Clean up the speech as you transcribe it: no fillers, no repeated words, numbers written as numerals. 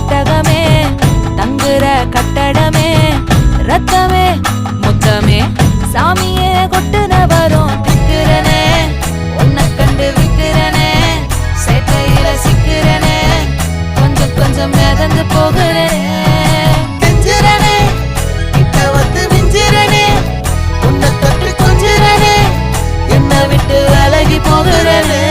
ஒட்டகமே தங்குற கட்டடமே ரத்தமே முத்தமே சாமியே கொட்டுன வரும் திக்கிறனே உன்னை கண்டு விக்கிறனே சேட்டையில சிக்கிறனே கொஞ்சம் கொஞ்சம் மிதந்து போகிறேன் கெஞ்சிறனே கிட்ட வந்து மிஞ்சிறனே உன்னை தொட்டு கொஞ்சிறனே என்னை விட்டு அழகி போகிறனே